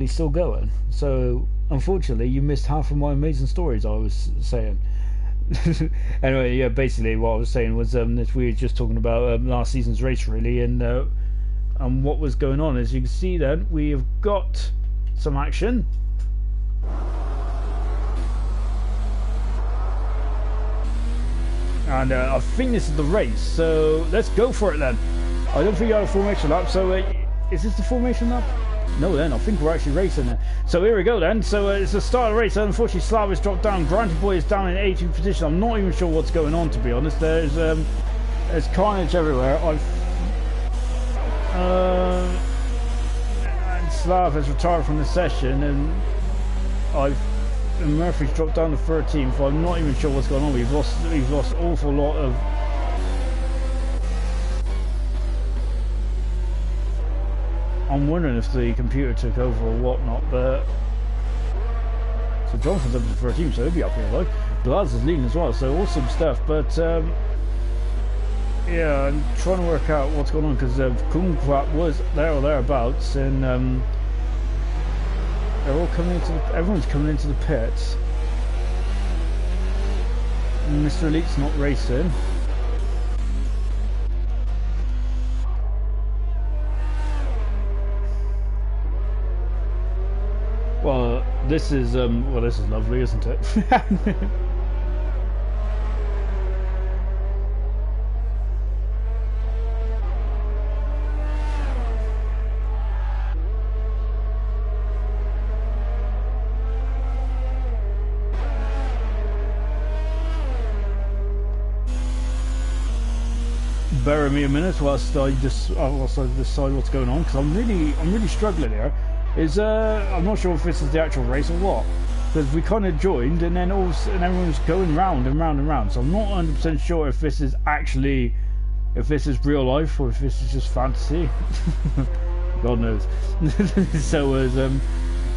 he's still going. So unfortunately, you missed half of my amazing stories I was saying. Anyway, yeah, basically what I was saying was that we were just talking about last season's race really, and what was going on. As you can see, then we have got some action. And I think this is the race, so let's go for it then. I don't think I have a formation lap, so is this the formation lap? No then, I think we're actually racing there. So here we go then, so it's the start of the race. Unfortunately Slav has dropped down, Granty Boy is down in 18th position. I'm not even sure what's going on, to be honest. There's carnage everywhere. And Slav has retired from the session, and Murphy's dropped down to 13th. So I'm not even sure what's going on. We've lost an awful lot of. I'm wondering if the computer took over or whatnot, but so Jonathan's up to 13th, so he'll be up here, like. Blaz is leading as well, so awesome stuff. But yeah, I'm trying to work out what's going on because Kumquat was there or thereabouts, and they're all coming into everyone's coming into the pits. Mr. Elite's not racing. Well, this is lovely, isn't it? Bear me a minute whilst I decide what's going on, because I'm really struggling here. I'm not sure if this is the actual race or what, because we kind of joined and then everyone's going round and round and round. So I'm not 100% sure if this is real life or if this is just fantasy. God knows.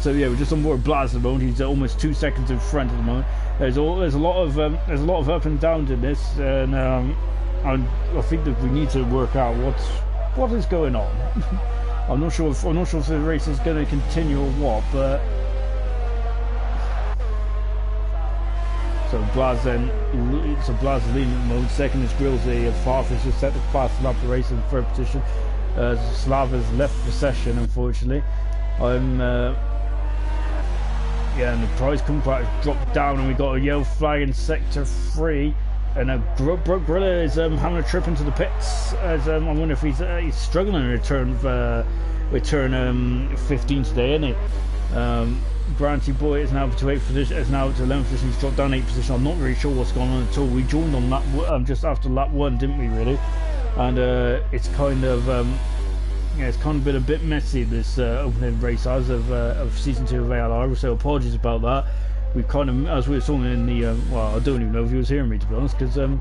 So yeah, we're just on board Blast at the moment. He's almost 2 seconds in front at the moment. There's a lot of up and downs in this, and I think that we need to work out what is going on. I'm not sure if the race is going to continue or what, but Blaz is leading at the moment. Second is Grillsy. Farf has just set the fastest lap of the race in third position. Slav has left the session, unfortunately. Yeah, and the prize Kumquat has dropped down, and we got a yellow flag in sector 3. And Broke Gorilla is having a trip into the pits. As I wonder if he's struggling to return 15 today, isn't he? Granty Boy is now to 8th position. Is now to 11th position. He's dropped down 8th position. I'm not really sure what's going on at all. We joined on lap just after lap 1, didn't we? Really? And it's kind of it's kind of been a bit messy this opening race as of season 2 of ALR. So apologies about that. We kind of, as we were talking in the, well, I don't even know if he was hearing me, to be honest, because to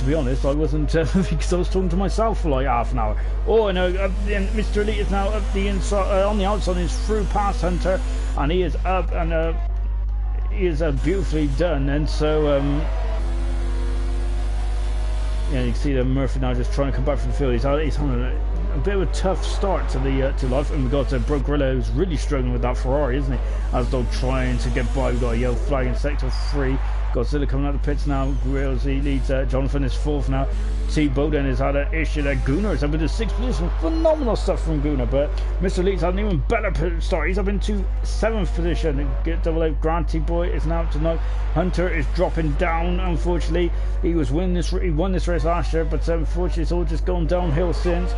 be honest, I wasn't, because I was talking to myself for like half an hour. Oh, no, Mr. Elite is now up the inside, on the outside, he's through past Hunter, and he is up, and he is beautifully done, and so, yeah, you can see that Murphy now just trying to come back from the field. He's having a bit of a tough start to life, and we've got Broke Gorilla, who's really struggling with that Ferrari, isn't he? As though trying to get by. We've got a yellow flag in sector 3. Godzilla coming out the pits now. Grills, he leads. Jonathan is 4th now. T. Bowden has had an issue there. Gunnar is up into 6th position. Phenomenal stuff from Gunnar, but Mr. Leeds had an even better start. He's up into 7th position. Double A Granty Boy is now up to 9th. Hunter is dropping down, unfortunately. He won this race last year, but unfortunately it's all just gone downhill since.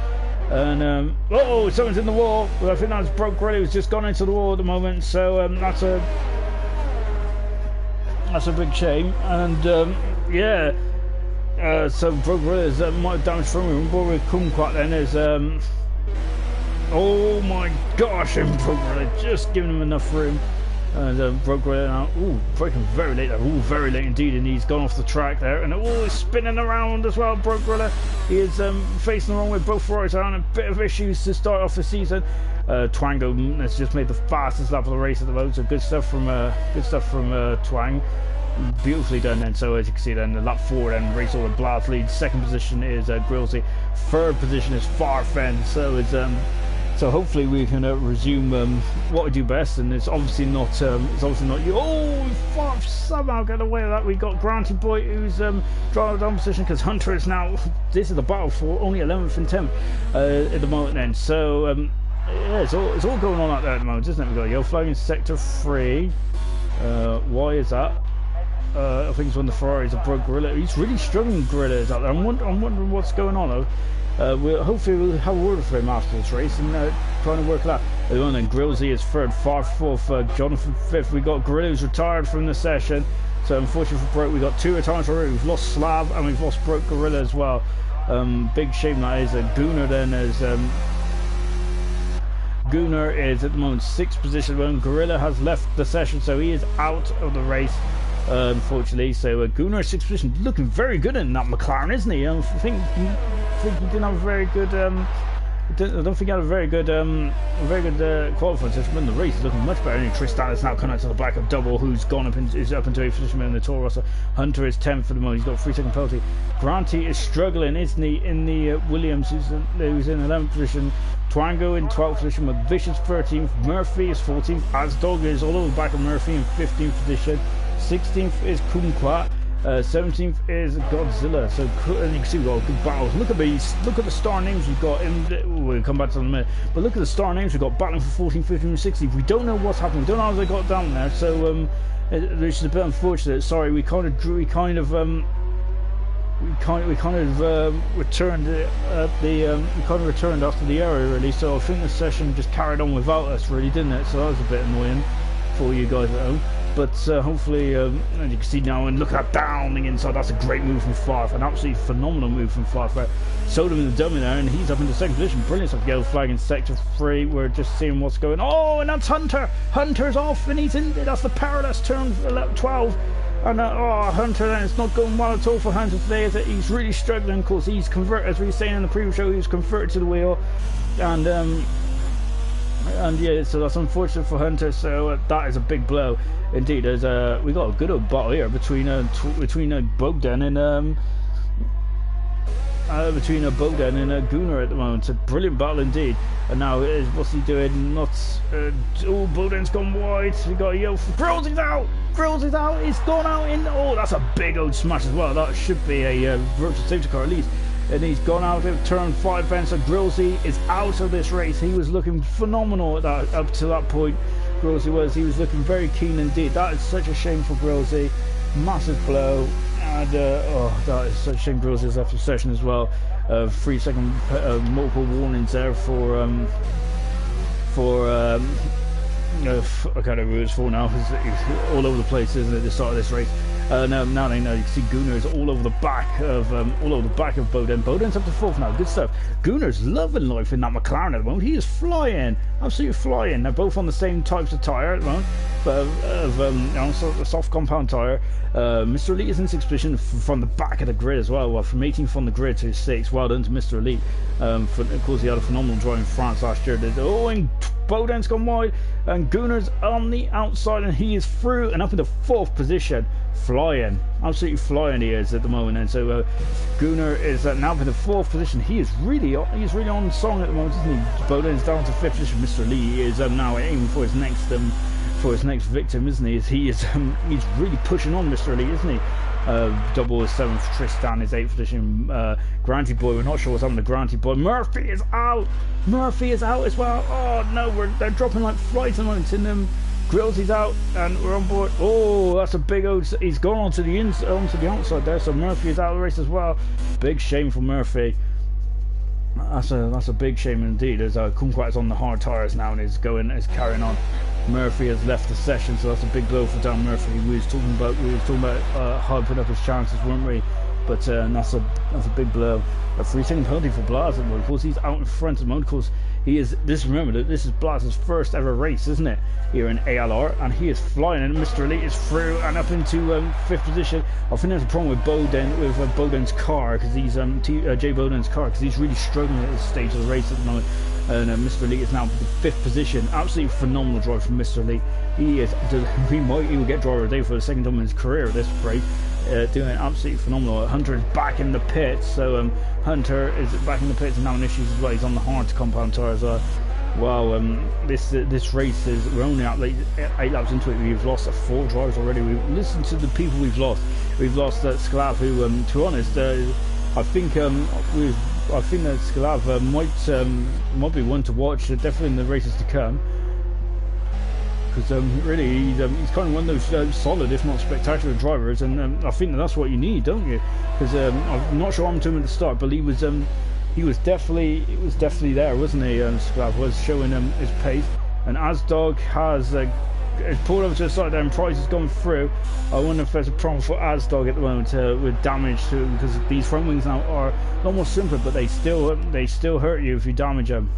And oh, someone's in the wall. Well, I think that's Broke Gorilla, who's just gone into the wall at the moment. So that's a big shame. And yeah, so Broke Gorilla is might have damaged from him. But with Kumquat then is oh my gosh, and Broke Gorilla just giving him enough room. And Broke Gorilla now, ooh, braking very late there, ooh, very late indeed, and he's gone off the track there, and oh, he's spinning around as well. Broke Gorilla, he is facing the wrong way. Both Ferraris are having a bit of issues to start off the season. Twango has just made the fastest lap of the race at the moment, so good stuff from Twang. Beautifully done then. So as you can see then, the lap 4 then, race order Blast leads. Second position is Grillsy. Third position is Farfen. So it's So hopefully we can resume what we do best, and it's obviously not you. Oh, we somehow get away with that. We got Granty Boy who's driving down position because Hunter is now. This is the battle for only 11th and 10th at the moment. Then so yeah, it's all going on out there at the moment, isn't it? We got Yo flying in sector 3. Why is that? I think it's when the Ferraris have broke Gorilla. He's really struggling. Gorilla is out there. I'm wondering what's going on though. Hopefully we'll have a word for him after this race and trying to work it out. At the moment, Grillsy is third, Far fourth, Jonathan fifth. We got Gorilla who's retired from the session. So unfortunately for Broke, we got 2 retirements already. We've lost Slav and we've lost Broke Gorilla as well. Big shame that is. Gooner then is. Gooner is at the moment 6th position when Gorilla has left the session, so he is out of the race. Unfortunately, so Gooner 6th position, looking very good in that McLaren, isn't he? I think he didn't have a very good. I don't think he had a very good qualifying session. But in the race, he's looking much better. And Tristan is now coming out to the back of Double, who's gone up is up into 8th position in the Toro Rosso. Hunter is 10th for the moment. He's got a 3-second penalty. Granty is struggling, isn't he? In the Williams, who's in 11th position. Twango in 12th position with Vicious 13th. Murphy is 14th. Asdog is all over the back of Murphy in 15th position. 16th is Kumquat. 17th is Godzilla. So and you can see we've got good battles. Look at the star names we've got we'll come back to them in a minute, but look at the star names we've got battling for 14, 15 and 16. We don't know what's happening. We don't know how they got down there, so which is a bit unfortunate. Sorry, we kind of returned after the error really, so I think the session just carried on without us really, didn't it? So that was a bit annoying for you guys at home. But hopefully, as you can see now, and look at that downing inside. That's a great move from Five, an absolutely phenomenal move from Five. Sodom in the dummy there, and he's up into 2nd position. Brilliant stuff. Yellow flag in sector 3. We're just seeing what's going on. Oh, and that's Hunter. Hunter's off, and he's in. That's the perilous turn 12. And Hunter, then it's not going well at all for Hunter today. Is it? He's really struggling. Of course, he's converted, as we were saying in the previous show, he was converted to the wheel, and yeah, so that's unfortunate for Hunter. So that is a big blow indeed. As we got a good old battle here between Bogdan and Bogdan and Gooner at the moment. It's a brilliant battle indeed. And now what's he doing? Bogdan's gone wide. We got Grills is out. Grills is out. He's gone out in. Oh, that's a big old smash as well. That should be a virtual safety car at least. And he's gone out of turn 5 then, so Grillsy is out of this race. He was looking phenomenal at that, up to that point. Grillsy was looking very keen indeed. That is such a shame for Grillsy. Massive blow. And that is such a shame. Grillsy is after session as well. 3-second multiple warnings there for I can't remember who it's for now. It's all over the place, isn't it? At the start of this race. Now they know. You can see Gooner is all over the back of Bowden. Bowden's up to 4th now. Good stuff. Gooner's loving life in that McLaren at the moment. He is flying, absolutely flying. They're both on the same types of tyre at the moment, but a soft compound tyre. Mr. Elite is in 6th position from the back of the grid as well. Well, from 18th on the grid to 6th. Well done to Mr. Elite. Of course, he had a phenomenal drive in France last year. And Bowden's gone wide, and Gooner's on the outside, and he is through and up in the 4th position. Flying, absolutely flying he is at the moment. And so Gooner is now in the 4th position. He's really on song at the moment, isn't he? Bowden's down to 5th position. Mr. Lee is now aiming for his next victim, isn't he? He's really pushing on Mr. Lee, isn't he? Double is 7th, Tristan is 8th position. Granty Boy, we're not sure what's happening to Granty Boy. Murphy is out. Murphy is out as well. Oh no, they're dropping like flies at the moment in them. Grills is out, and we're on board. Oh, that's a big old. He's gone onto the outside there, so Murphy is out of the race as well. Big shame for Murphy. That's a big shame indeed. As Kumquat is on the hard tyres now and is carrying on. Murphy has left the session, so that's a big blow for Dan Murphy. We was talking about hyping up his chances, weren't we? But that's a big blow. A 3-second penalty for Blas. Of course, he's out in front at the moment. Of course, he is. Remember, this is Blas's first ever race, isn't it? Here in ALR, and he is flying. And Mr. Elite is through and up into 5th position. I think there's a problem with Bowden's car, because he's Jay Bowden's car, because he's really struggling at this stage of the race at the moment. And Mr. Elite is now in the 5th position. Absolutely phenomenal drive from Mr. Elite. He will get driver of the day for the 2nd time in his career at this rate. Doing absolutely phenomenal. Hunter is back in the pits, so Hunter is back in the pits and having issues as well. He's on the hard compound tyre as well. Well, this race is, we're only out 8 laps into it. We've lost 4 drivers already. We've listened to the people we've lost. We've lost Sklav, who, to be honest, I think that Sklav might be one to watch, definitely in the races to come. Because really, he's kind of one of those solid, if not spectacular drivers, and I think that's what you need, don't you? Because I'm not sure what happened to him at the start, but he was definitely there, wasn't he? Sklav was showing his pace, and Asdog has pulled over to the side there, and Price has gone through. I wonder if there's a problem for Asdog at the moment with damage to him, because these front wings now are a lot more simpler, but they still hurt you if you damage them.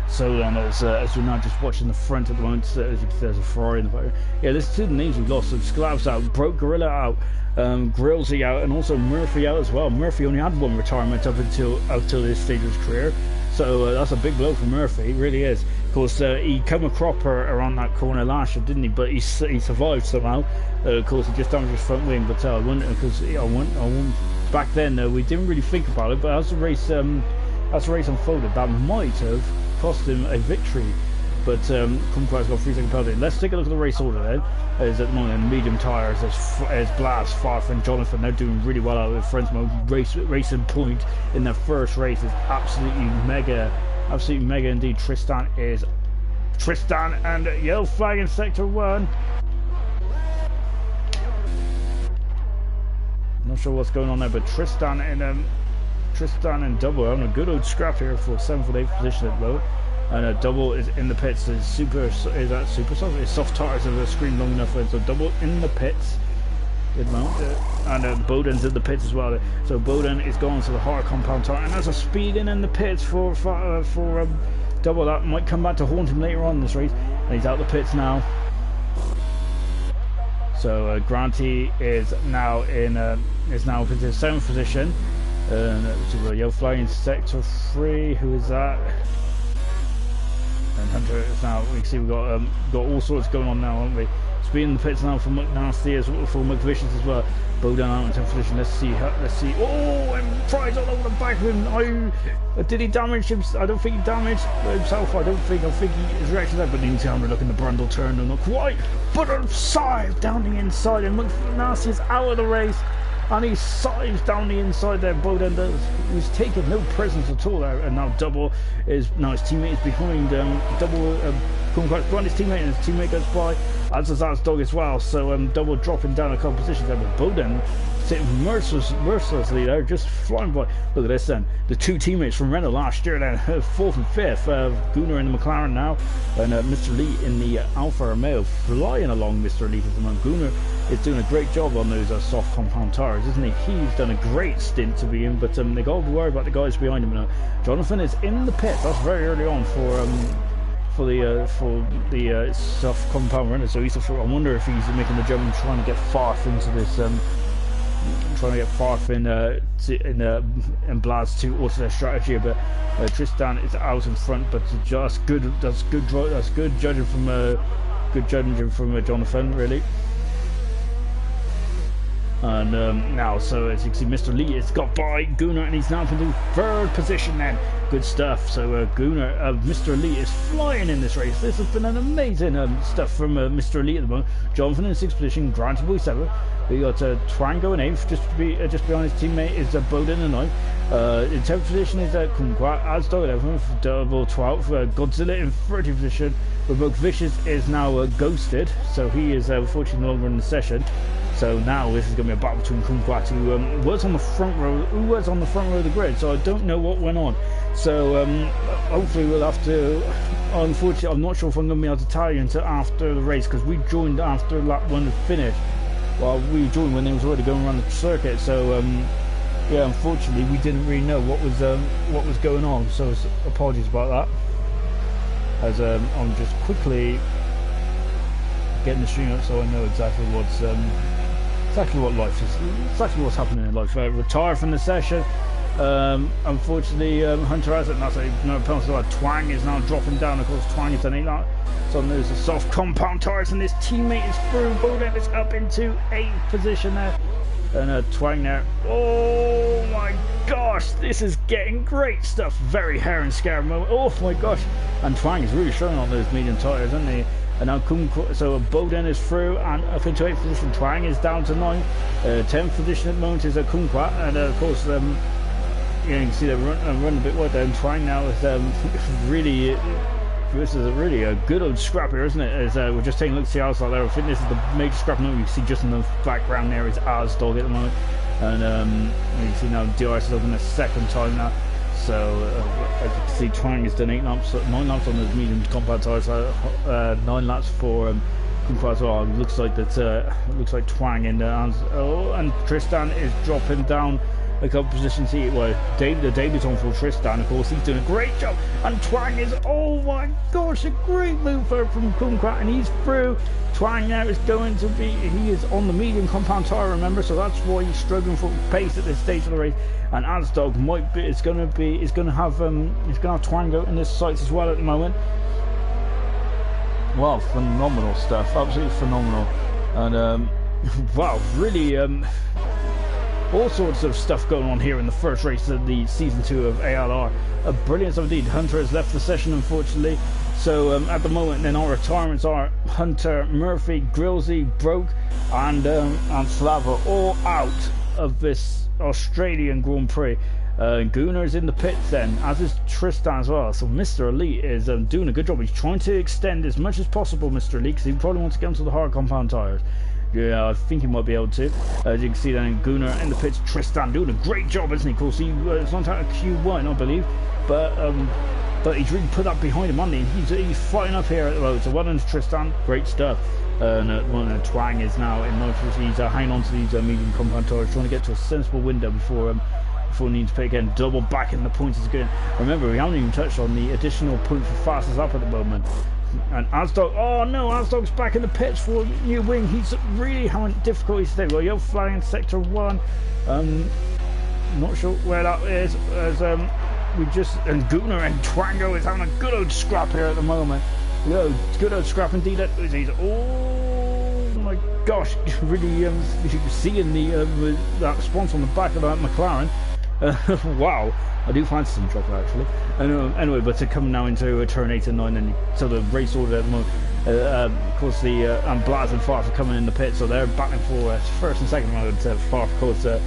So then, as we're now just watching the front at the moment, there's a Ferrari in the back. Yeah, there's 2 names we've lost. So Sklav's out, Broke Gorilla out, Grillsy out, and also Murphy out as well. Murphy only had 1 retirement up until this stage of his career, so that's a big blow for Murphy. It really is. Of course, he came a cropper around that corner last year, didn't he? But he survived somehow. Of course, he just damaged his front wing. But I wouldn't, because back then we didn't really think about it. But as the race unfolded, that might have cost him a victory, but Kumquat's got 3-second penalty. Let's take a look at the race order then. As at the moment, medium tyres, there's Blast, Farf and Jonathan. They're doing really well out of friends mode. Racing point in their first race is absolutely mega indeed. Tristan and yellow flag in sector 1. Not sure what's going on there, but Tristan and Double are on a good old scrap here for 7th and 8th position at the moment. And Double is in the pits. Is that super soft? It's soft tires of the screen long enough, so Double in the pits. Good mount. And Bowden's in the pits as well. So Bowden is going to the hard compound tire, and there's a speed in the pits for Double. That might come back to haunt him later on in this race. And he's out the pits now. So Granty is now in his 7th position. To the yellow flag in sector 3. Who is that? And Hunter is now. We can see we've got all sorts going on now, haven't we? Speed in the pits now for McNasty for McVicious as well. Bowdown out in 10th position. Let's see. Oh, and Price all over the back of him. Did he damage him? I don't think he damaged himself. I think his reaction there. But the camera look in the Brundle turn and not quite. But a scythe down the inside, and McNasty is out of the race. And he scythes down the inside there. Bowden does. He's taken no presence at all there. And now Double is his teammate is behind. Double Kumquat's behind his teammate, and his teammate goes by. As does Asdog as well. So Double dropping down a couple positions there, but Bowden sitting mercilessly there, just flying by. Look at this then. The 2 teammates from Renault last year then, 4th and 5th. Gunnar in the McLaren now, and Mr. Lee in the Alfa Romeo, flying along Mr. Lee at the moment. Gunnar is doing a great job on those soft compound tires, isn't he? He's done a great stint to be in, but they got to worry about the guys behind him now. Jonathan is in the pit. That's very early on for the soft compound runner. So I wonder if he's making the jump and trying to get Farf into this. Trying to get Farf in Blaz to alter their strategy a bit. Tristan is out in front, but that's good judging from Jonathan, really. And now, so as you can see, Mr. Lee has got by Gunnar, and he's now into 3rd position then. Good stuff. So Mr. Lee is flying in this race. This has been an amazing stuff from Mr. Lee at the moment. Jonathan in 6th position, Grant Boy 7th. We got Twango in 8th, just behind his teammate is Bowden in 9th. In 10th position is Kumquat, Asdog 11th, Double 12th, Godzilla in 30th position. Remote Vicious is now ghosted, so he is unfortunately no longer in the session. So now this is going to be a battle between Kumquat, who was on the front row of the grid. So I don't know what went on. So hopefully we'll have to. Unfortunately, I'm not sure if I'm going to be able to tell you until after the race, because we joined after lap 1 had finished. Well, we joined when it was already going around the circuit. So yeah, unfortunately, we didn't really know what was going on. So apologies about that. As I'm just quickly getting the stream up so I know exactly what life is, exactly what's happening in life. Retire from the session. Unfortunately, Hunter has it. That's another penalty. Twang is now dropping down. Of course, Twang has done 8 laps. So there's the soft compound tires, and this teammate is through. Bowden is up into 8th position there. and Twang there. Oh my gosh, this is getting great stuff. Very hair and scare moment. Oh my gosh, and Twang is really showing on those medium tyres, isn't he? And now so Boden is through and up into 8th position. Twang is down to 9th. 10th position at the moment is Kumquat, and of course you can see they're running a bit wide there. And Twang now is really. This is really a good old scrap here, isn't it? As we're just taking a look at the outside there. I think this is the major scrap moment. You see just in the background there is Azdog at the moment, and you can see now DRS is up in the second time now. So as you can see, Twang has done 9 laps on the medium compact tyres, 9 laps for Kumquat as well. Looks like that. Looks like Twang and Tristan is dropping down a couple positions here. Well, the debutant for Tristan, of course, he's doing a great job, and Twang is, oh my gosh, a great move from Kumquat, and he's through. Twang now is going to be, he is on the medium compound tyre, remember, so that's why he's struggling for pace at this stage of the race. And Azdog is going to have Twang out in this sights as well at the moment. Wow, phenomenal stuff, absolutely phenomenal, and wow, really all sorts of stuff going on here in the first race of the season 2 of ALR. Brilliant stuff indeed. Hunter has left the session, unfortunately. So at the moment, then our retirements are Hunter, Murphy, Grillsy, Broke, and Slava all out of this Australian Grand Prix. Gunnar is in the pits then, as is Tristan as well. So Mr. Elite is doing a good job. He's trying to extend as much as possible, Mr. Elite, because he probably wants to get onto the hard compound tyres. Yeah, I think he might be able to. As you can see then, Gunnar in the pits. Tristan doing a great job, isn't he? Of course, it's not out of Q1, I believe, but he's really put that behind him, hasn't he? He's fighting up here at the moment. So well done, Tristan. Great stuff. And Twang is now in ninth. He's hanging on to these medium compound tyres, trying to get to a sensible window before he needs to pit again. Double back in the points is good. Remember, we haven't even touched on the additional point for fastest up at the moment. And Azdog, oh no, Azdog's back in the pits for a new wing. He's really having difficulties today. Well, you're flying in sector 1. Not sure where that is. As and Gunnar and Twango is having a good old scrap here at the moment. Good old scrap indeed. He's, oh my gosh, really you can see in the that response on the back of that McLaren. Wow, I do fancy some chocolate actually. Anyway, but to come now into turn 8 and 9, and so the race order at the moment. Of course, and Blaz and Farf are coming in the pit, so they're battling for first and second round. Farf, of course, a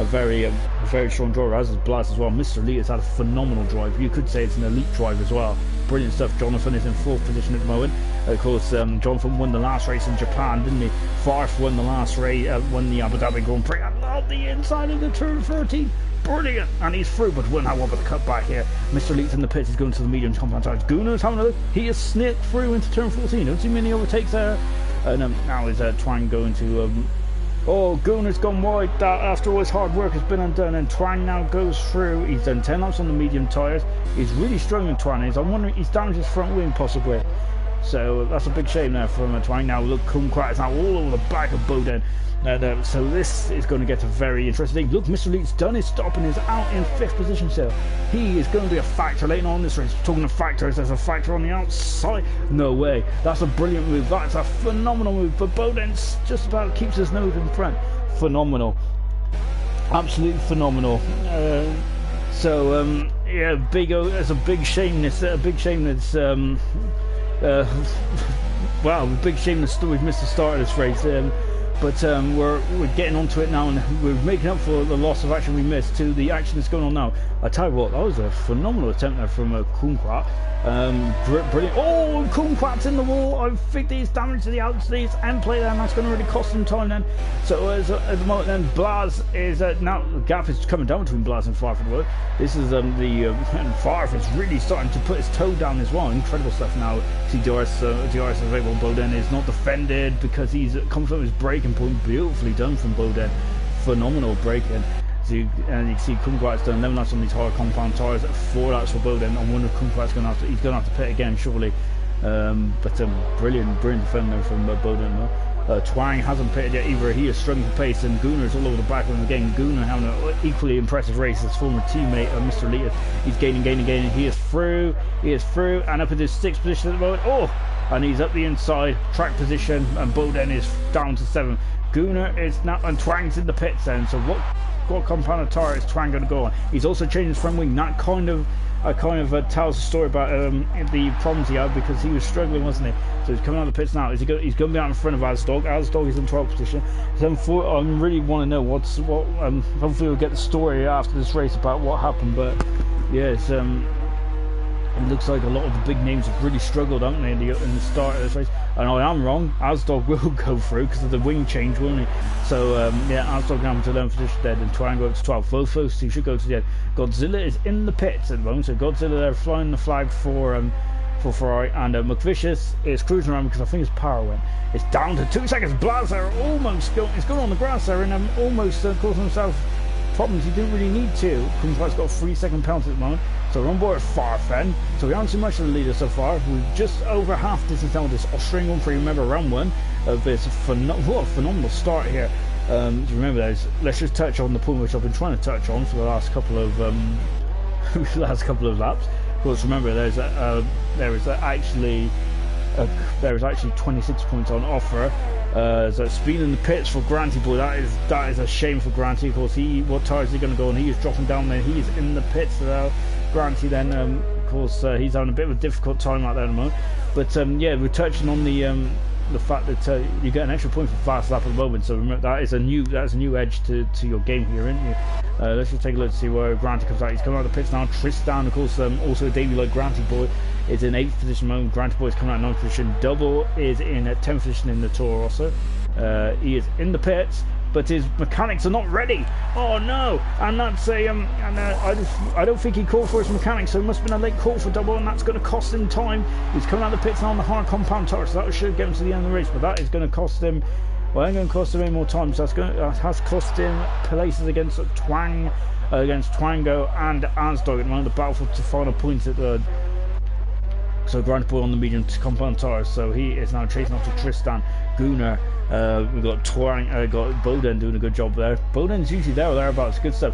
very strong driver, as is Blaz as well. Mr. Lee has had a phenomenal drive. You could say it's an elite drive as well. Brilliant stuff. Jonathan is in 4th position at the moment. Of course, Jonathan won the last race in Japan, didn't he? Farf won the last race, won the Abu Dhabi Grand Prix. I love the inside of the turn 13. Brilliant, and he's through, but wouldn't have one with the cut back here. Mr. Leeds in the pits. He's going to the medium compound tyres. Gunnar's having a look. He is snicked through into turn 14. Don't see many overtakes there. And now is Twang going to. Oh, Gunnar's gone wide. That after all his hard work has been undone, and Twang now goes through. He's done 10 laps on the medium tyres. He's really struggling. Twang is. I'm wondering he's damaged his front wing possibly. So that's a big shame there from Twang. Now look, Kumquat is now all over the back of Boden. So this is going to get a very interesting. Look, Mr. Leeds done his stop and is out in 5th position still. He is going to be a factor later on in this race. Talking of factors, there's a factor on the outside. No way. That's a brilliant move. That's a phenomenal move. But Boden just about keeps his nose in front. Phenomenal. Absolutely phenomenal. Yeah, it's a big shame. A big shame that's wow, a big shame that we've missed the start of this race. But we're getting onto it now, and we're making up for the loss of action we missed to the action that's going on now. I tell you what, that was a phenomenal attempt there from Kumquat. Brilliant. Oh, Kumquat's in the wall. I think he's damage to the outside end plate there, and that's going to really cost him time then. So at the moment then, Blaz is now the gap is coming down between Blaz and Farf at the moment. This is and Farf is really starting to put his toe down as well. Incredible stuff now. See DRS is available. Boden is not defended because he's come from his braking point. Beautifully done from Boden. Phenomenal braking. And you can see Kumquat's done 11 laps on these hard compound tyres, 4 laps for Boden. I wonder if Kumquat's going to have to pit again surely. But brilliant defender from Boden. Twang hasn't pitted yet either. He is struggling for pace, and Gunnar's all over the back of him again. Gunnar having an equally impressive race as former teammate Mr. Lee. He's gaining. He is through, and up in his 6th position at the moment. Oh, and he's up the inside, track position, and Bowden is down to 7. Gunnar is now, and Twang's in the pits then, so what compound tire is Twang going to go on? He's also changed his front wing. That kind of tells a story about the problems he had, because he was struggling, wasn't he? So he's coming out of the pits now. He's going to be out in front of Asdog. Asdog is in 12th position. So I really want to know hopefully we'll get the story after this race about what happened. But yeah, it looks like a lot of the big names have really struggled, haven't they, in the start of this race? And I am wrong. Asdog will go through because of the wing change, won't he? So yeah, Asdog now to 11th position dead, and Twang up to 12th. Both those two should go to the end. Godzilla is in the pits at the moment, so Godzilla there flying the flag for Ferrari, and McVicious is cruising around because I think his power went. It's down to 2 seconds. Blazer almost he's gone on the grass there and almost causing himself problems he didn't really need to. Kumquat's got a 3-second penalty at the moment, so we're on board Farfen. So we aren't too much of the leader so far. We're just over half distance down this Austrian 1 3. Remember, round 1 of this what a phenomenal start here. Remember those. Let's just touch on the point which I've been trying to touch on for the last couple of laps. Of course, remember there is actually 26 points on offer. So speed in the pits for Granty boy. That is a shame for Granty. Of course, what tire is he going to go on? He is dropping down there. He is in the pits. Granty then, of course, he's having a bit of a difficult time out there at the moment. But yeah, we're touching on the fact that you get an extra point for fast lap at the moment. So remember, that's a new edge to your game here, isn't it? Let's just take a look to see where Granty comes out. He's coming out of the pits now. Tristan, of course, also a Davey like Granty boy, is in 8th position at the moment. Granty boy is coming out in 9th position. Double is in 10th position in the Toro Rosso. He is in the pits, but his mechanics are not ready. Oh no! And that's I don't think he called for his mechanics, so it must have been a late call for Double, and that's going to cost him time. He's coming out of the pits now on the hard compound tire, so that should get him to the end of the race, but that is going to cost him. Well, it ain't going to cost him any more time, so that has cost him places against Twang, against Twango and Asdog at the moment. The battle for the final points at the. So Grant Boy on the medium compound tires, so he is now chasing after Tristan. Gunnar, we've got Twang, got Bowden doing a good job there. Bowden's usually there or thereabouts, good stuff.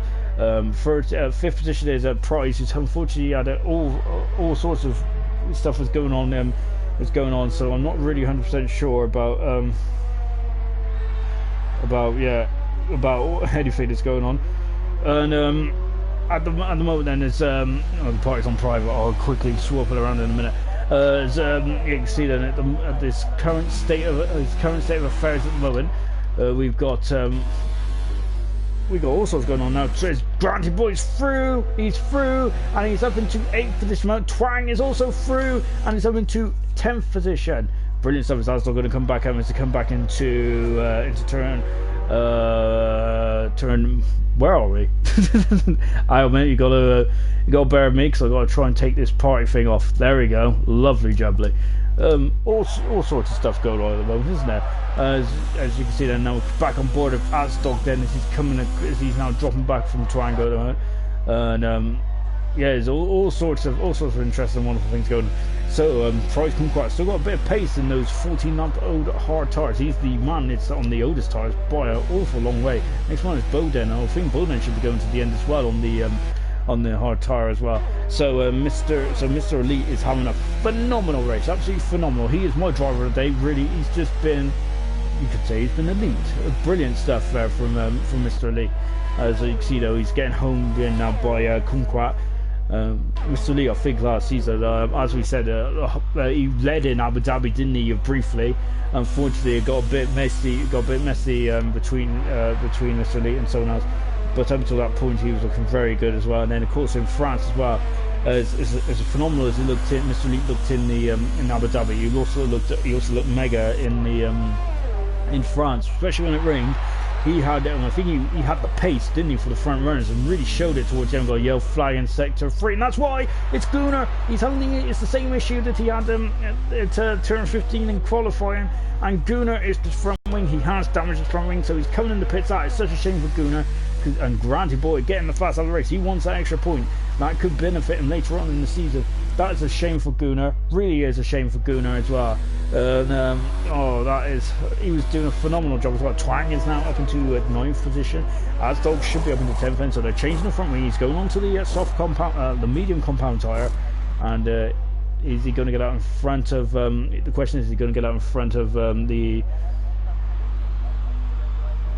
Fifth position is Price, who's unfortunately had all sorts of stuff is going on. So I'm not really 100% sure about anything that's going on. And at the moment then there's the party's on private. I'll quickly swap it around in a minute. As you can see then at this current state of affairs at the moment, we've got all sorts going on now. So Granty Boy's through, he's through, and he's up into 8th position. Twang is also through, and he's up into 10th position. Brilliant stuff. Is Asdog going to come back into turn? Where are we? I mean, you got to bear with me because I got to try and take this party thing off. There we go. Lovely jubbly. All sorts of stuff going on at the moment, isn't there? As you can see, then now we're back on board of Asdog. Then as he's now dropping back from Twango at the moment, and yeah, there's all sorts of interesting, wonderful things going on. So Price Kumquat still got a bit of pace in those 14-month old hard tires. He's the man. It's on the oldest tires by an awful long way. Next one is Bowden. I think Bowden should be going to the end as well on the hard tire as well. So Mr. Elite is having a phenomenal race, absolutely phenomenal. He is my driver of the day. Really, he's just been, you could say, he's been elite. Brilliant stuff there from Mr. Elite. As you can see though, he's getting home in now by Kumquat. Mr. Lee, I think last season, as we said, he led in Abu Dhabi, didn't he, briefly. Unfortunately, it got a bit messy. Between Mr. Lee and someone else. But up until that point, he was looking very good as well. And then, of course, in France as well, as phenomenal as he looked in, Mr. Lee looked in Abu Dhabi. He also looked mega in France, especially when it rained. He had, I think he had the pace, didn't he, for the front runners, and really showed it towards them. Got yellow flag in sector 3, and that's why it's Gunnar. He's holding it. It's the same issue that he had at turn 15 in qualifying, and Gunnar is the front wing. He has damaged his front wing, so he's coming in the pits. That is such a shame for Gunnar. And Granty Boy getting the fast out of the race. He wants that extra point. That could benefit him later on in the season. That is a shame for Gunnar. Really is a shame for Gunnar as well. He was doing a phenomenal job as well. Twang is now up into 9th position. Asdog should be up into 10th, so they're changing the front wing. He's going on to the soft compound, the medium compound tire, and Is he going to get out in front of? The question is he going to get out in front of the?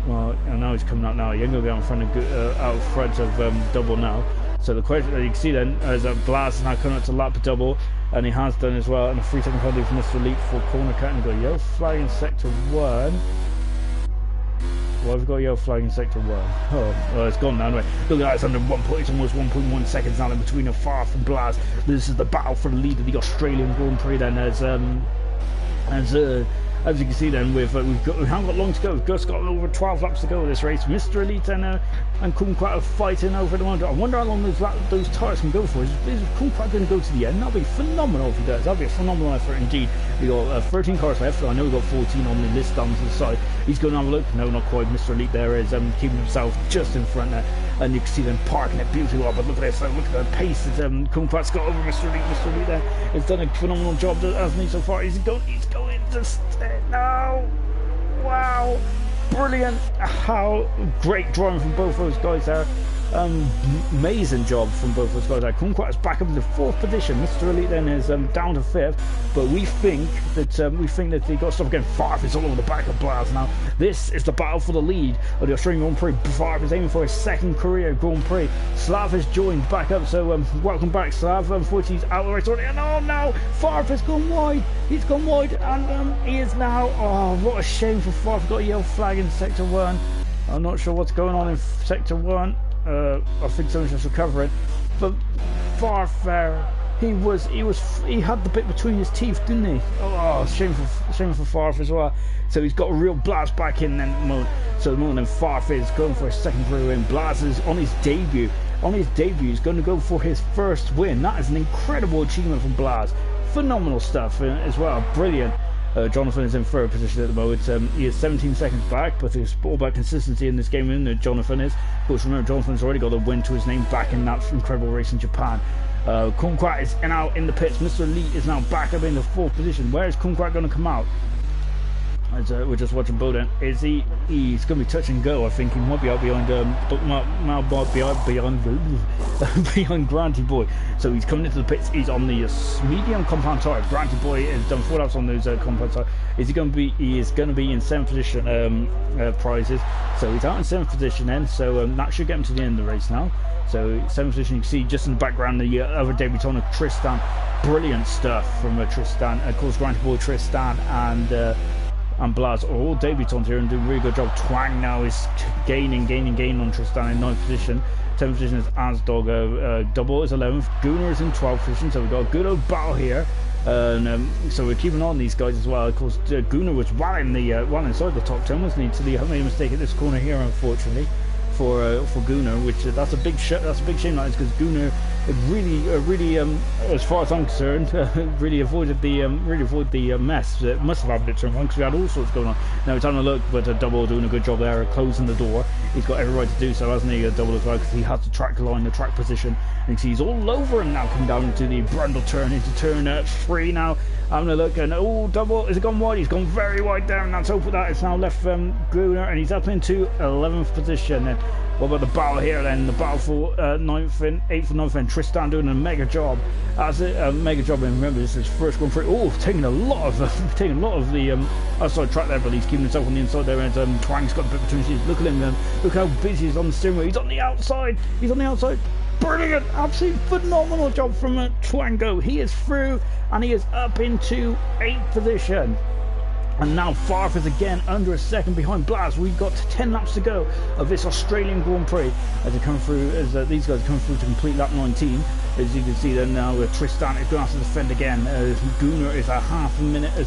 Well, and now he's coming out now. You're going to get out in front of Double now. So the question you can see then is that Blast is now coming up to lap Double, and he has done as well. And a 3-second penalty from Mr. Elite for corner cut, and got yellow flag in sector 1. Well, we've got a yellow flag in sector 1. Oh, well, it's gone now anyway. Look at that, it's under 1 point. It's almost 1.1 seconds now in between a Far from Blast. This is the battle for the lead of the Australian Grand Prix then, as you can see then, we haven't got long to go. We've just got over 12 laps to go with this race. Mr. Elite and Kumquat are fighting over the moment. I wonder how long those tyres can go for. Is Kumquat going to go to the end? That'll be phenomenal if he does. That'll be a phenomenal effort indeed. We got 13 cars left. I know we've got 14 on the list down to the side. He's going to have a look. No, not quite. Mr. Elite there is keeping himself just in front there. And you can see them parking it beautifully well. But look at this. Look at the pace that Kumquat's got over Mr. Elite. Mr. Elite there has done a phenomenal job, hasn't he, so far? He's going to stay. No! Wow! Brilliant! How great driving from both those guys there. Amazing job from both those guys there. Kumquat is back up in the 4th position. Mr. Elite then is down to 5th, but we think that they got to stop getting Farf is all over the back of Blaz now. This is the battle for the lead of the Australian Grand Prix. Farf is aiming for his 2nd career Grand Prix. Slav has joined back up, so welcome back, Slav. Unfortunately, he's out of the race already. And oh no, Farf has gone wide. He's gone wide, and he is now. Oh, what a shame for Farf. Got a yellow flag in sector 1. I'm not sure what's going on in sector 1. I think someone's just recovering, but Farfair, he had the bit between his teeth, didn't he? Oh, shame for Farf as well. So he's got a real Blast back in then at the moment. So at the moment, then Farf is going for his 2nd career win. Blast is on his debut. He's going to go for his 1st win. That is an incredible achievement from Blast. Phenomenal stuff as well. Brilliant. Jonathan is in 3rd position at the moment. He is 17 seconds back, but it's all about consistency in this game. Jonathan is. Of course, remember, Jonathan's already got a win to his name back in that incredible race in Japan. Kumquat is now in the pits. Mr. Elite is now back up in the 4th position. Where is Kumquat going to come out? As we're just watching Bowden, he's going to be touch and go. I think he might be out behind beyond Granty Boy. So he's coming into the pits. He's on the medium compound tire. Granty Boy has done 4 laps on those compound tire. He is going to be in 7th position prizes. So he's out in 7th position then. So that should get him to the end of the race now. So 7th position, you can see just in the background the other debutant of Tristan. Brilliant stuff from Tristan. Of course, Granty Boy, Tristan, and Blaz are all debutants here and doing a really good job. Twang now is gaining on Tristan in 9th position. 10th position is Asdog. Double is 11th. Gooner is in 12th position. So we've got a good old battle here. And so we're keeping on these guys as well. Of course, Gooner was well inside the top 10, wasn't he? Until he made a mistake at this corner here, unfortunately, for Gooner, which that's a big shame. That's a big shame, because Gooner really, as far as I'm concerned, really avoided the mess. It must have happened at turn 1 because we had all sorts going on. Now it's having a look, but Double doing a good job there, closing the door. He's got every right to do so, hasn't he? Double as well, because he has the track line, the track position. And you can see he's all over him now, coming down into the Brundle turn, into turn 3 now. Having a look, and Double, has it gone wide? He's gone very wide down. Let's hope that it's now left Gooner, and he's up into 11th position. And what about the battle here then? The battle for 8th and 9th, and Tristan doing a mega job. And remember, this is his 1st Grand Prix. Oh, taking a lot of the outside track there, but he's keeping himself on the inside there. And Twang's got a bit between his teeth. Look at him, look how busy he is on the steering wheel. He's on the outside. Brilliant, absolutely phenomenal job from Twango. He is through, and he is up into 8th position. And now Farf is again under a second behind Blaz. We've got 10 laps to go of this Australian Grand Prix as they come through, these guys come through to complete lap 19. As you can see then now, Tristan is going to have to defend again. Gooner is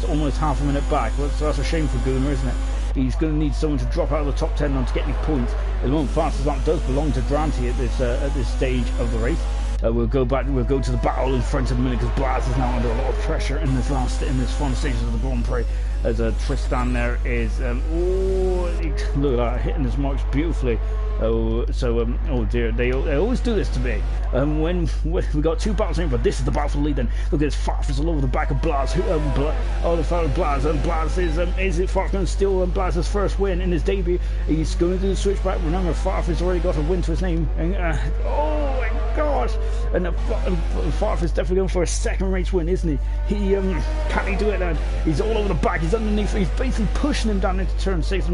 almost half a minute back. So that's a shame for Gooner, isn't it? He's going to need someone to drop out of the top 10 now to get any points. At the moment, fastest lap does belong to Granty at this stage of the race. We'll go to the battle in front of a minute, because Blaz is now under a lot of pressure in this final stages of the Grand Prix. As Tristan there is, look at that, hitting his marks beautifully. Oh dear, they always do this to me. When we got 2 battles in, but this is the battle for the lead. Then look at this, Farf is all over the back of Blaz. The fight with Blaz, and Blaz is it Farf going to steal Blaz's 1st win in his debut? He's going to do the switchback. Remember, Farf has already got a win to his name. And, gosh! And Farf is definitely going for a second race win, isn't he? Can he do it then? He's all over the back, he's underneath, he's basically pushing him down into turn 6.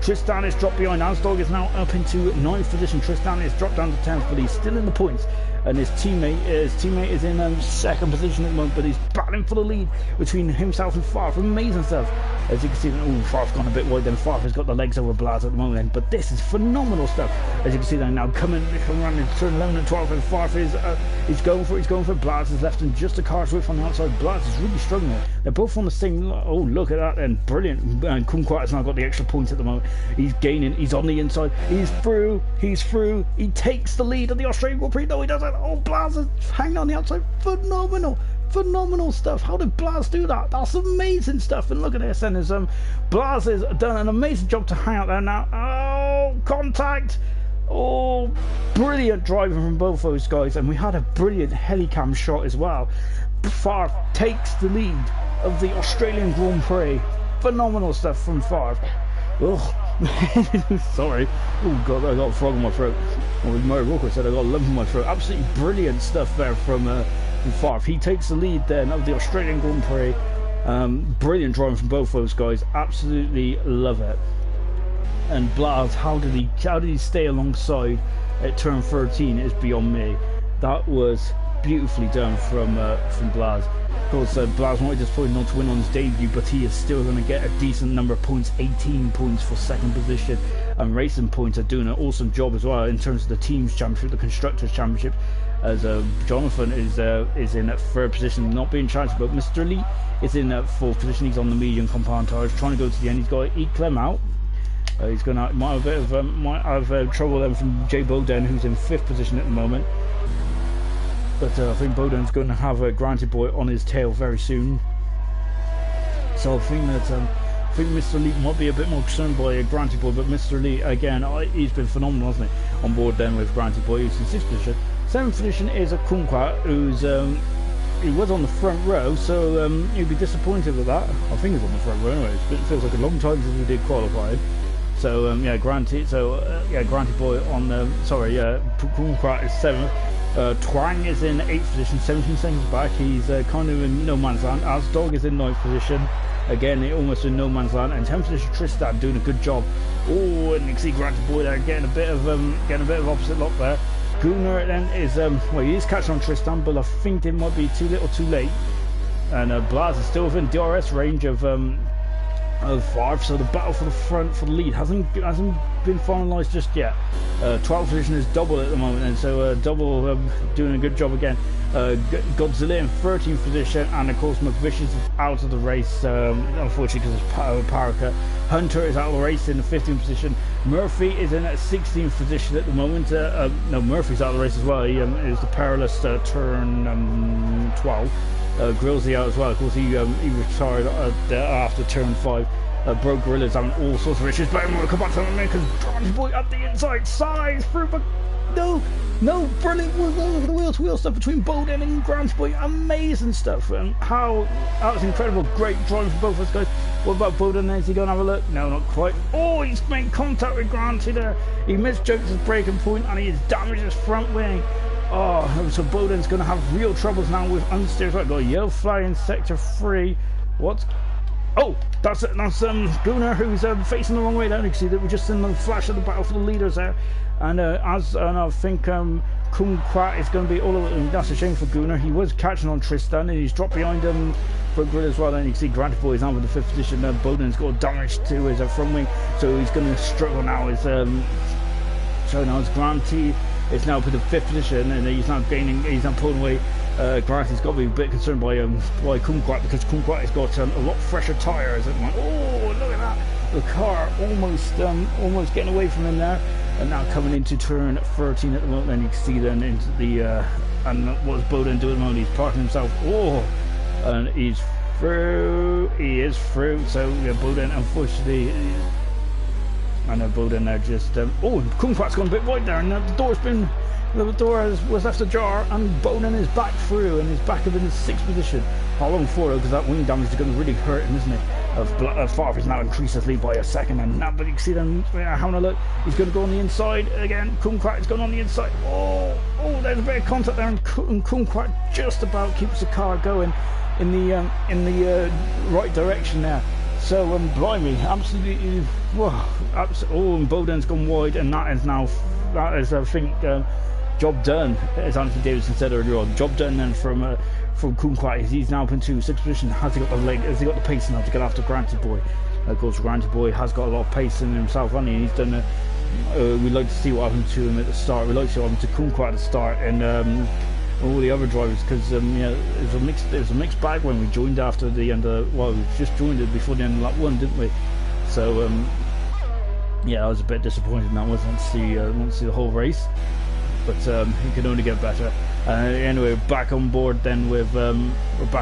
Tristan is dropped behind. Asdog is now up into 9th position. Tristan is dropped down to 10th, but he's still in the points. And his teammate is in 2nd position at the moment, but he's battling for the lead between himself and Farf. Amazing stuff. As you can see, Farf's gone a bit wide, then Farf has got the legs over Blaz at the moment, but this is phenomenal stuff. As you can see, they're now coming around in turn 11 and 12, and Farf is going for it. Blaz is left in just a car's width on the outside. Blaz is really struggling. They're both on the same. Oh, look at that, and brilliant. And Kumquat has now got the extra points at the moment. He's gaining, he's on the inside, he's through, he takes the lead of the Australian Grand Prix. No, he doesn't. Oh, Blaz is hanging on the outside. Phenomenal stuff. How did Blaz do that? That's amazing stuff. And look at this, and Blaz has done an amazing job to hang out there now. Oh, contact. Oh, brilliant driving from both those guys, and we had a brilliant helicam shot as well. Farf takes the lead of the Australian Grand Prix. Phenomenal stuff from Farf. Sorry. Oh god, I got a frog in my throat. Well, Murray Walker said I got a lump in my throat. Absolutely brilliant stuff there from Farf. He takes the lead then of the Australian Grand Prix. Brilliant driving from both those guys. Absolutely love it. And Blaz, how did he stay alongside at turn 13 is beyond me. That was beautifully done from Blaz. Of course, Blaz might disappointed not to win on his debut, but he is still going to get a decent number of points, 18 points for 2nd position, and Racing Points are doing an awesome job as well in terms of the teams championship, the constructors championship, as Jonathan is in 3rd position, not being challenged, but Mr. Lee is in 4th position. He's on the medium compound tires, trying to go to the end. He's got Clem out. He's going to might have trouble then from Jay Bowden, who's in 5th position at the moment. But I think Bowden's going to have a Granted Boy on his tail very soon. So I think that Mr. Lee might be a bit more concerned by a Granted Boy, but Mr. Lee again, he's been phenomenal, hasn't he? On board then with Granted Boy, who's in 6th position. 7th position is a Kumquat, he was on the front row, so he'd be disappointed with that. I think he's on the front row anyway. It feels like a long time since we did qualify. So Granted Boy on Kumquat is 7th. Twang is in 8th position, 17 seconds back. He's kind of in no man's land. Asdog is in 9th position, again almost in no man's land. And 10th position Tristan doing a good job. Oh, and you can see Granted Boy there getting a bit of opposite lock there. Gunnar then is he is catching on Tristan, but I think it might be too little too late. And Blaz is still within DRS range of Farf, so the battle for the front for the lead hasn't been finalised just yet. 12th position is Double at the moment, and so Double doing a good job again. Godzilla in 13th position, and of course McVicious is out of the race, unfortunately because of power cut. Hunter is out of the race in the 15th position. Murphy is in 16th position at the moment. No, Murphy's out of the race as well. He is the perilous turn 12. Grillsy out as well. Of course, he retired after turn 5. Bro Gorilla's having all sorts of issues, but we'll come back to that in a minute because Granted Boy at the inside, size through, but no, brilliant the wheel-to-wheel stuff between Bowden and Granted Boy, amazing stuff. And that was incredible, great driving for both of us guys. What about Bowden? Is he going to have a look? No, not quite. Oh, he's made contact with Granted there. He misjudged his braking point and he has damaged his front wing. Oh, so Bowden's going to have real troubles now with unsteered. Right, got a yellow flag in sector 3. What? Oh, that's Gunnar who's facing the wrong way down. You can see that we're just in the flash of the battle for the leaders there. And I think Kumquat is going to be all over. That's a shame for Gunnar. He was catching on Tristan and he's dropped behind him for a grid as well. Then you can see Granted Boy is on with the 5th position. Bowden's got damage to his front wing, so he's going to struggle now. Now it's Granted. It's now up in the 5th position, and he's now pulling away. Granted, he's got to be a bit concerned by Kumquat, because Kumquat has got a lot fresher tyres. Oh, look at that! The car almost getting away from him there, and now coming into turn 13 at the moment. And you can see then into the and what's Bowden doing at the moment? He's parking himself. Oh, and he's through. He is through. So yeah, Bowden unfortunately. I know Bowden there just Kumquat's gone a bit wide there, and the door was left ajar, and Bowden is back through and is back up in the 6th position. How long for though, because that wing damage is going to really hurt him, isn't it? Favre has now increased his lead by a second, and now, but you can see them having a look. He's going to go on the inside again. Kumquat is going on the inside. Oh, there's a bit of contact there, and Kumquat just about keeps the car going in the right direction there. So blimey, absolutely, whoa, and Bowden's gone wide, and that is I think job done, as Anthony Davidson said earlier on. Job done then from Kumquat. He's now up into 6th position. Has he got the leg? Has he got the pace now to get after Granty Boy? Of course, Granty Boy has got a lot of pace in himself, hasn't he? He's done. We'd like to see what happened to him at the start. We'd like to see what happened to Kumquat at the start, and all the other drivers, because it was a mixed bag when we joined after the end of. Well, we just joined it before the end of lap 1, didn't we? So yeah, I was a bit disappointed in that. I want to see the whole race, but he can only get better. Anyway, back on board then with Kumquat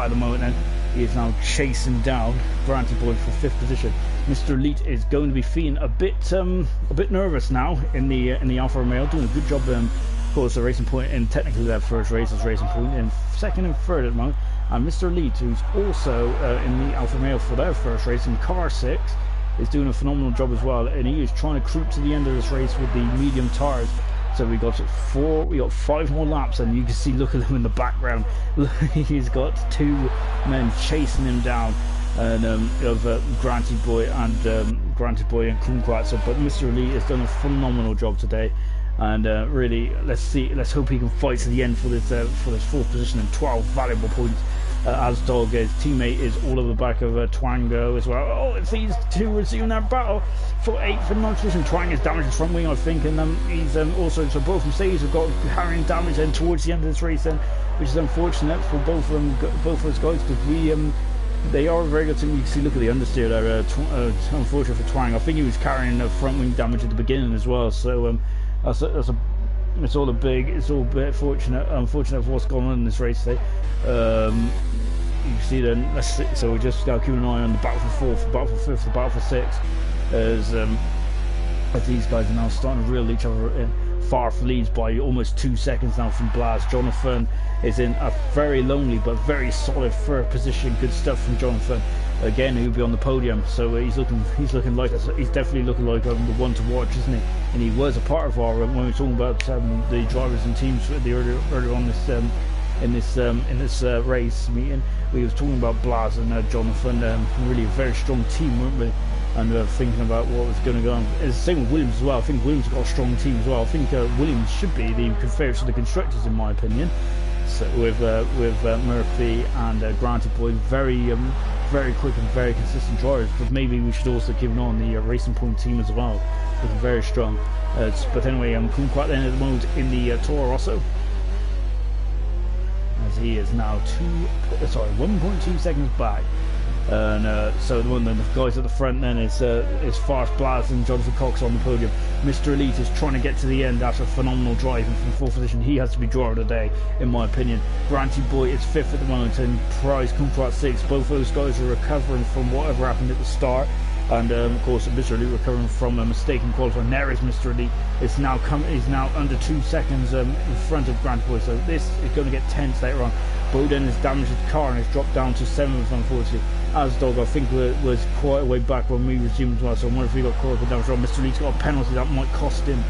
at the moment. And he is now chasing down Granty Boy for 5th position. Mr. Elite is going to be feeling a bit nervous now in the Alfa Romeo, doing a good job. Of course, the Racing Point, and technically their first race is Racing Point, in 2nd and 3rd at the moment. And Mr. Elite, who's also in the Alfa Romeo for their first race in car 6, is doing a phenomenal job as well, and he is trying to creep to the end of this race with the medium tyres. So we got 5 more laps, and you can see, look at them in the background. He's got 2 men chasing him down, and of Granty Boy and Kumquat. So, but Mr. Elite has done a phenomenal job today, and really, let's hope he can fight to the end for this 4th position and 12 valuable points. Asdog, his teammate, is all over the back of Twango as well. Oh, it's these two resuming their battle for 8th and 9th position. Twang has damaged his front wing, I think, and he's also, so both Mercedes have got carrying damage then towards the end of this race, then, which is unfortunate for both of those guys, because they are a very good team. You can see, look at the understeer there. Unfortunate for Twang. I think he was carrying front wing damage at the beginning as well. So it's all a bit unfortunate for what's going on in this race today. You can see then, so we're just now keeping an eye on the battle for 4th, the battle for 5th, the battle for 6th, as these guys are now starting to reel each other in. Far leads by almost 2 seconds now from Blas. Jonathan is in a very lonely but very solid 3rd position. Good stuff from Jonathan. Again, he'll be on the podium, so he's looking like he's definitely looking like the one to watch, isn't he? And he was a part of our when we were talking about the drivers and teams earlier on in this race meeting. We was talking about Blas and Jonathan, really a very strong team, weren't we? And thinking about what was going to go on. It's the same with Williams as well. I think Williams got a strong team as well. I think Williams should be the favourites of the constructors, in my opinion. So with Murphy and Granty Boy, very quick and very consistent drivers. But maybe we should also keep an eye on the Racing Point team as well. Looking very strong. But anyway, Kumquat then at the moment in the Toro Rosso, as he is now 1.2 seconds back. And so the guys at the front then is Fars Blas and Jonathan Cox on the podium. Mr. Elite is trying to get to the end after a phenomenal drive, and from 4th position he has to be driver of the day, in my opinion. Granty Boy is 5th at the moment, and Price Kumquat 6th. Both those guys are recovering from whatever happened at the start, and of course Mr. Elite recovering from a mistake in qualifying. There is Mr. Elite. It's now under 2 seconds in front of Granty Boy, so this is going to get tense later on. Bowden has damaged his car and has dropped down to 7th, unfortunately. Asdog, I think, was quite a way back when we resumed as well, so I wonder if he got caught up with damage. Mr. Lee's got a penalty that might cost him.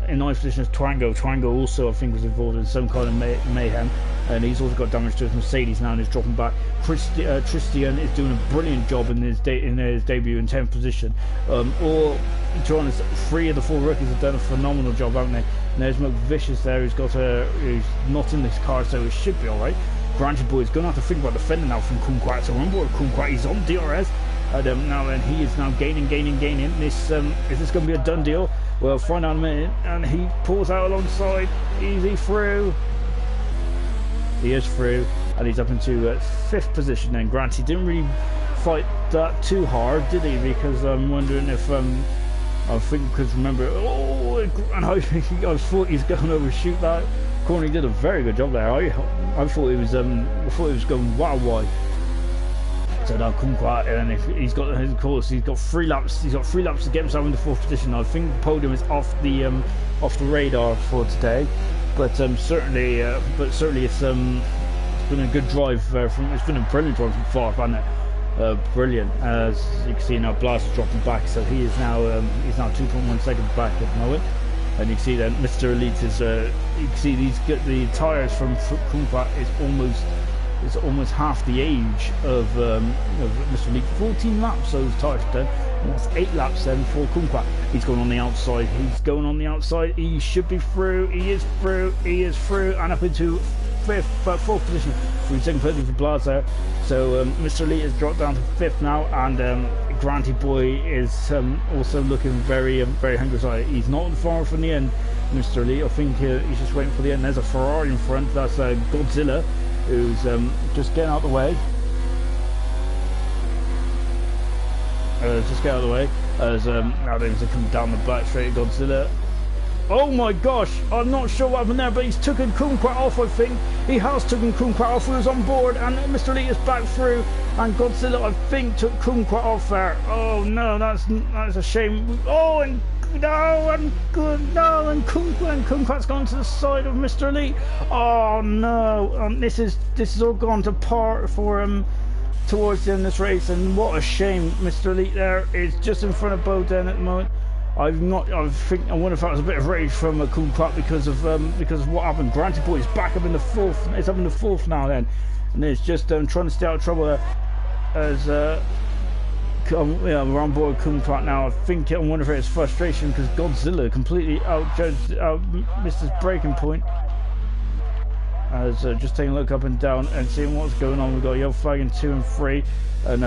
In 9th position is Twango. Twango also, I think, was involved in some kind of mayhem, and he's also got damage to his Mercedes now and is dropping back. Christian is doing a brilliant job in his debut in 10th position. To be honest, 3 of the 4 rookies have done a phenomenal job, haven't they? And there's McVicious there, who's not in this car, so it should be alright. Granty Boy is going to have to think about defending now from Kumquat. So on board Kumquat, he's on DRS. Now, and he is now gaining. Is this going to be a done deal? We'll find out in a minute. And he pulls out alongside. Easy through. He is through, and he's up into 5th position. Then Granty didn't really fight that too hard, did he? Because I'm wondering if I think, because remember, and I thought he's going to overshoot that corner. He did a very good job there. I thought he was going wide. So now Kumquat, and he's got, of course, he's got 3 laps. He's got 3 laps to get himself into 4th position. I think the podium is off the radar for today, but certainly it's been a good drive it's been a brilliant drive from Favre, hasn't it? Brilliant. As you can see now, Blast is dropping back, so he is now 2.1 seconds back at the moment. And you can see that Mr. Elite is you can see the tyres from Kumquat is almost half the age of Mr. Elite. 14 laps those tyres done. Almost 8 laps then for Kumquat. He's going on the outside. He's going on the outside. He should be through. He is through. He is through and up into fourth position. 3 second penalty for Blaz there. So Mr. Elite has dropped down to 5th now, and Granty Boy is also looking very hungry. So he's not far from the end, Mr. Elite. I think he's just waiting for the end. There's a Ferrari in front. That's Godzilla, who's just getting out of the way. Just get out of the way as now they're coming down the back straight at Godzilla. Oh my gosh, I'm not sure what happened there, but he's taken Kumquat off. I think he has taken Kumquat off. He was on board, and Mr. Elite is back through, and Godzilla I think took Kumquat off there. Oh no, that's a shame. Oh, and Kumquat's gone to the side of Mr. Elite. Oh no, this is all gone to part for towards the end of this race, and what a shame. Mr. Elite there is just in front of Bowden at the moment. I wonder if that was a bit of rage from Kumquat because of what happened. Granty Boy is back up in the 4th. It's up in the 4th now then, and it's just trying to stay out of trouble there as we're on board Kumquat now. I wonder if it's frustration because Godzilla completely missed his braking point. As just taking a look up and down and seeing what's going on. We've got yellow flag in 2 and 3, and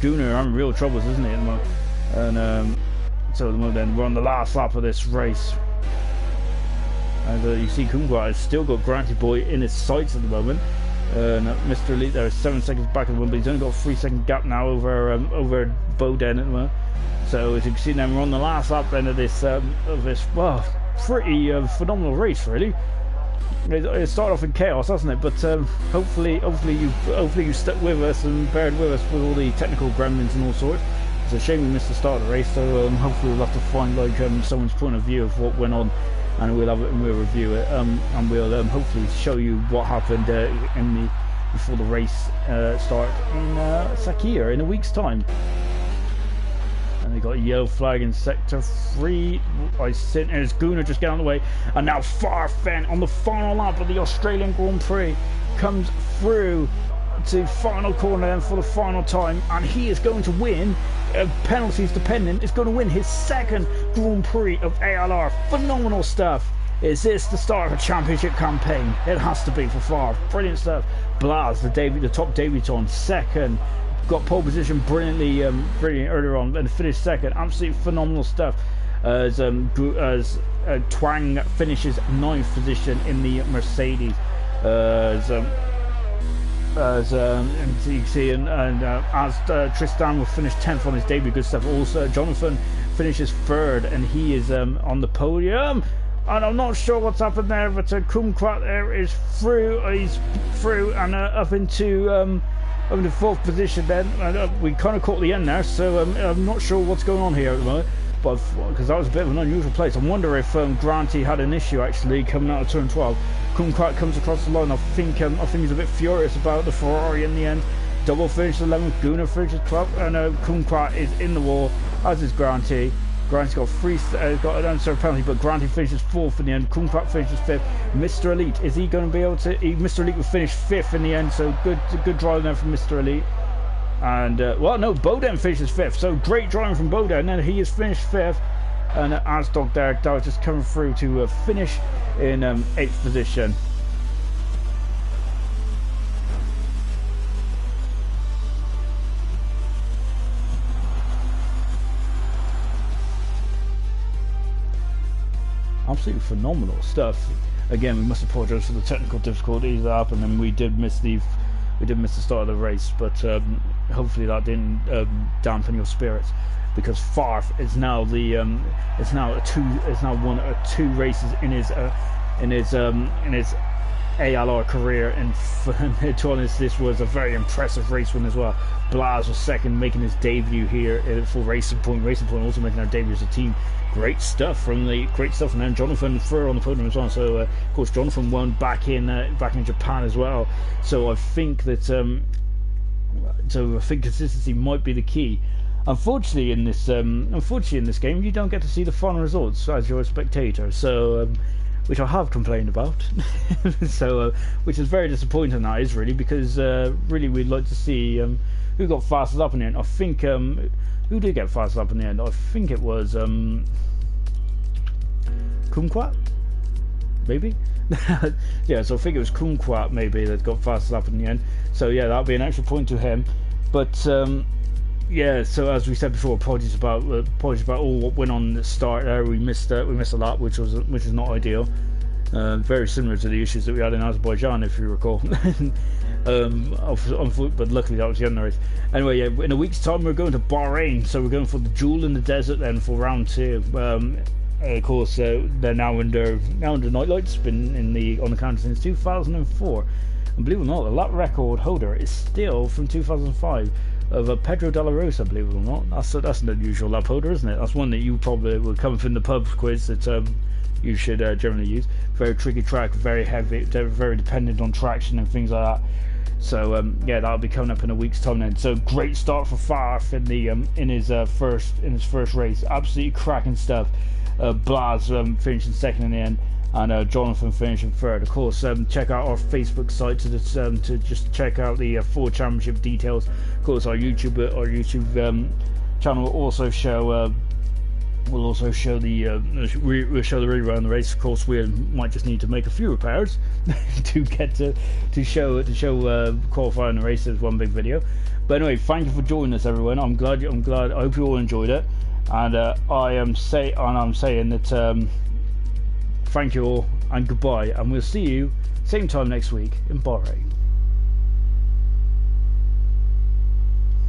Gooner are in real troubles, isn't he, at the moment? And so at the moment then we're on the last lap of this race, and you see Kumquat has still got Granty Boy in his sights at the moment, and Mr. Elite there is 7 seconds back at the moment, but he's only got a 3-second gap now over Bowden at the moment. So as you can see then we're on the last lap then of this well, pretty phenomenal race really. It started off in chaos, hasn't it? But hopefully you stuck with us and bared with us with all the technical gremlins and all sorts. It's a shame we missed the start of the race, so hopefully we'll have to find like someone's point of view of what went on, and we'll have it and we'll review it, and we'll hopefully show you what happened before the race start in Sakia in a week's time. And they got a yellow flag in sector 3. I sit as Gooner just get out of the way, and now Farfen on the final lap of the Australian Grand Prix comes through to final corner then for the final time, and he is going to win, penalties dependent, is going to win his 2nd Grand Prix of ALR. Phenomenal stuff. Is this the start of a championship campaign? It has to be for Favre. Brilliant stuff. Blaz, the top debutant, 2nd. Got pole position brilliantly earlier on and finished 2nd. Absolutely phenomenal stuff. As Twang finishes 9th position in the Mercedes. As you can see, as Tristan will finish 10th on his debut. Good stuff. Also, Jonathan finishes 3rd, and he is on the podium. And I'm not sure what's happened there, but Kumquat there is through. He's through and up into 4th position. Then we kind of caught the end there, so I'm not sure what's going on here at the moment. But because that was a bit of an unusual place, I wonder if Granty had an issue actually coming out of turn 12. Kumquat comes across the line. I think he's a bit furious about the Ferrari in the end. Double finishes 11th, Gooner finishes 12th, and Kumquat is in the wall, as is Granty. Granty's got got an unserved penalty, but Granty finishes 4th in the end. Kumquat finishes 5th. Mr. Elite, is he going to be able to? Mr. Elite will finish 5th in the end, so good driving there from Mr. Elite. And well, no, Bowden finishes 5th, so great driving from Bowden, and he has finished 5th. And Asdog there, that was just coming through to finish in 8th position. Absolutely phenomenal stuff. Again, we must apologise for the technical difficulties that happened, and we did miss the start of the race, but hopefully that didn't dampen your spirits, because Favre is now one of 2 races in his ALR career, and to be honest, this was a very impressive race win as well. Blaz was second, making his debut here for Racing Point. Racing Point also making their debut as a team. Great stuff from them. Jonathan third on the podium as well. So of course Jonathan won back in Japan as well. So I think that consistency might be the key. Unfortunately, in this game, you don't get to see the final results as you're a spectator. So, which I have complained about. So, which is very disappointing. That is really, because really we'd like to see who got fastest up in the end. I think who did get fastest up in the end. I think it was Kumquat, maybe. Yeah, so I think it was Kumquat maybe that got fastest up in the end. So yeah, that'll be an extra point to him. But yeah, so as we said before, apologies about all what went on at the start there. We missed a lot, which is not ideal. Very similar to the issues that we had in Azerbaijan, if you recall. But luckily that was the end of the race. Anyway, yeah, in a week's time we're going to Bahrain, so we're going for the Jewel in the Desert then for round 2. Of course, they're now under Nightlights, been on the counter since 2004. And believe it or not, the lap record holder is still from 2005 of Pedro de la Rosa. Believe it or not, that's an unusual lap holder, isn't it? That's one that you probably will come from the pub quiz that you should generally use. Very tricky track, very heavy, very dependent on traction and things like that. So yeah, that'll be coming up in a week's time then. So great start for Farf in his first race. Absolutely cracking stuff. Blaz finishing second in the end, and Jonathan finishing third. Of course, check out our Facebook site to just check out the full championship details. Of course, our YouTube channel will also show. We'll show the rerun of the race. Of course, we might just need to make a few repairs to get to show qualifying the race as one big video. But anyway, thank you for joining us, everyone. I'm glad. I hope you all enjoyed it, and I'm saying that thank you all and goodbye, and we'll see you same time next week in Bahrain.